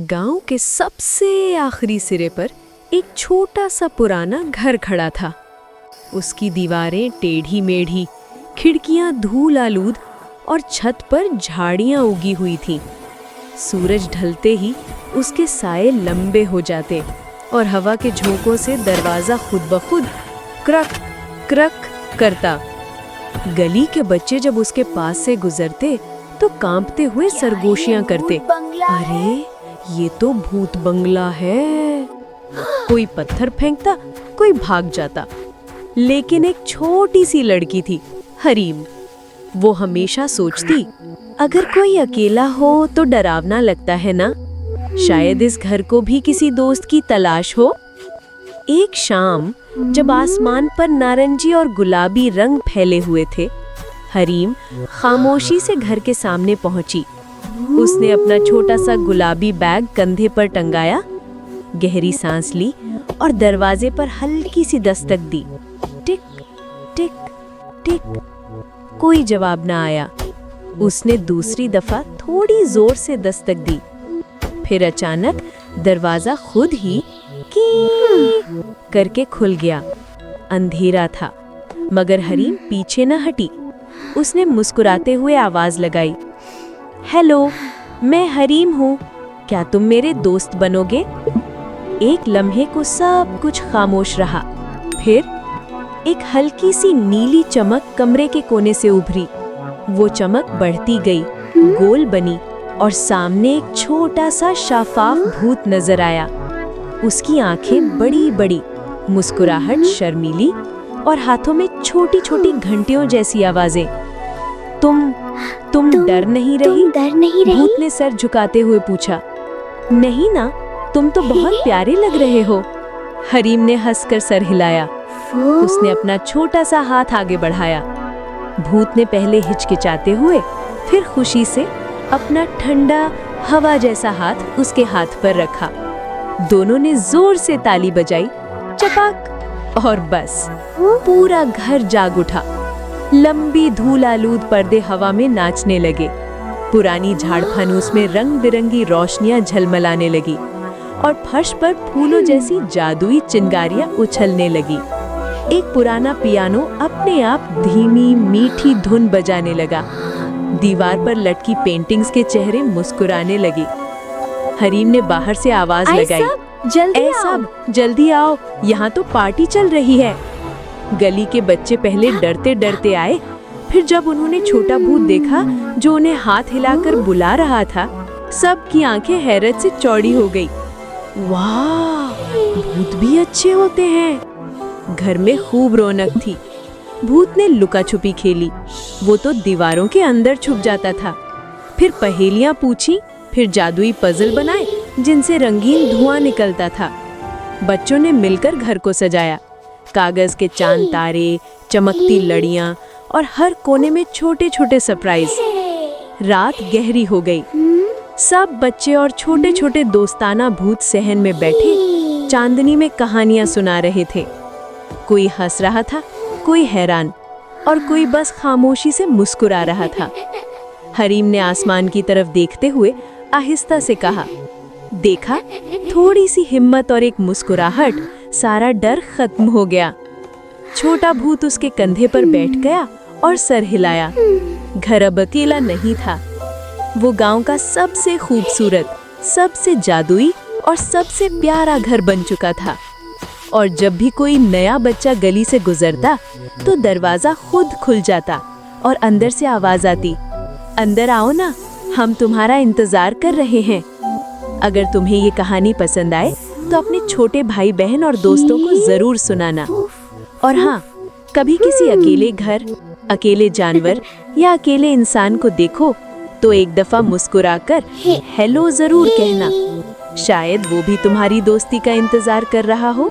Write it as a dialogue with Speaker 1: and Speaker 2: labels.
Speaker 1: गांव के सबसे आखिरी सिरे पर एक छोटा सा पुराना घर खड़ा था। उसकी दीवारें टेढ़ी मेढ़ी, खिड़कियां धूल आलूद और छत पर झाड़ियां उगी हुई थीं। सूरज ढलते ही उसके साए लंबे हो जाते और हवा के झोंकों से दरवाज़ा खुद ब खुद क्रक क्रक करता। गली के बच्चे जब उसके पास से गुजरते तो कांपते हुए सरगोशियां करते, अरे ये तो भूत बंगला है। कोई पत्थर फेंकता, कोई भाग जाता। लेकिन एक छोटी सी लड़की थी, हरीम। वो हमेशा सोचती, अगर कोई अकेला हो तो डरावना लगता है ना, शायद इस घर को भी किसी दोस्त की तलाश हो। एक शाम जब आसमान पर नारंगी और गुलाबी रंग फैले हुए थे, हरीम खामोशी से घर के सामने पहुंची। उसने अपना छोटा सा गुलाबी बैग कंधे पर टंगाया, गहरी सांस ली और दरवाजे पर हल्की सी दस्तक दी। टिक टिक टिक। कोई जवाब ना आया। उसने दूसरी दफा थोड़ी जोर से दस्तक दी। फिर अचानक दरवाजा खुद ही की करके खुल गया। अंधेरा था, मगर हरीम पीछे न हटी। उसने मुस्कुराते हुए आवाज लगाई, हेलो, मैं हरीम हूँ, क्या तुम मेरे दोस्त बनोगे? एक लम्हे को सब कुछ खामोश रहा। फिर एक हल्की सी नीली चमक कमरे के कोने से उभरी। वो चमक बढ़ती गई, गोल बनी और सामने एक छोटा सा शाफाफ भूत नजर आया। उसकी आंखें बड़ी बड़ी, मुस्कुराहट शर्मीली और हाथों में छोटी छोटी घंटियों जैसी आवाजें। तुम डर नहीं रही? भूत ने सर झुकाते हुए पूछा। नहीं ना, तुम तो बहुत प्यारे लग रहे हो। हरीम ने हंसकर सर हिलाया। उसने अपना छोटा सा हाथ आगे बढ़ाया। भूत ने पहले हिचकिचाते हुए, फिर खुशी से अपना ठंडा हवा जैसा हाथ उसके हाथ पर रखा। दोनों ने जोर से ताली बजाई, चपाक, और बस पूरा घर जाग उठा। लंबी धूल आलूद पर्दे हवा में नाचने लगे। पुरानी झाड़ फनूस में रंग बिरंगी रोशनियां झलमलाने लगी और फर्श पर फूलों जैसी जादुई चिंगारियां उछलने लगी। एक पुराना पियानो अपने आप धीमी मीठी धुन बजाने लगा। दीवार पर लटकी पेंटिंग्स के चेहरे मुस्कुराने लगे। हरीम ने बाहर से आवाज लगाई, जल्दी आओ, यहाँ तो पार्टी चल रही है। गली के बच्चे पहले डरते डरते आए, फिर जब उन्होंने छोटा भूत देखा जो उन्हें हाथ हिलाकर बुला रहा था, सबकी आंखें हैरत से चौड़ी हो गई। वाह, भूत भी अच्छे होते हैं। घर में खूब रौनक थी। भूत ने लुका छुपी खेली। वो तो दीवारों के अंदर छुप जाता था। फिर पहेलियां पूछी, फिर जादुई पजल बनाए जिनसे रंगीन धुआं निकलता था। बच्चों ने मिलकर घर को सजाया। कागज के चांद तारे, चमकती लड़ियां और हर कोने में छोटे छोटे सरप्राइज। रात गहरी हो गई। सब बच्चे और छोटे छोटे दोस्ताना भूत सहन में बैठे चांदनी में कहानियां सुना रहे थे। कोई हंस रहा था, कोई हैरान और कोई बस खामोशी से मुस्कुरा रहा था। हरीम ने आसमान की तरफ देखते हुए आहिस्ता से कहा, देखा, थोड़ी सी हिम्मत और एक मुस्कुराहट, सारा डर खत्म हो गया। छोटा भूत उसके कंधे पर बैठ गया और सर हिलाया। घर अब अकेला नहीं था। वो गांव का सबसे खूबसूरत, सबसे जादुई और सबसे प्यारा घर बन चुका था। और जब भी कोई नया बच्चा गली से गुजरता तो दरवाजा खुद खुल जाता और अंदर से आवाज आती, अंदर आओ ना, हम तुम्हारा इंतजार कर रहे हैं। अगर तुम्हें ये कहानी पसंद आए तो अपने छोटे भाई बहन और दोस्तों को जरूर सुनाना। और हाँ, कभी किसी अकेले घर, अकेले जानवर या अकेले इंसान को देखो तो एक दफा मुस्कुराकर हेलो जरूर कहना। शायद वो भी तुम्हारी दोस्ती का इंतजार कर रहा हो।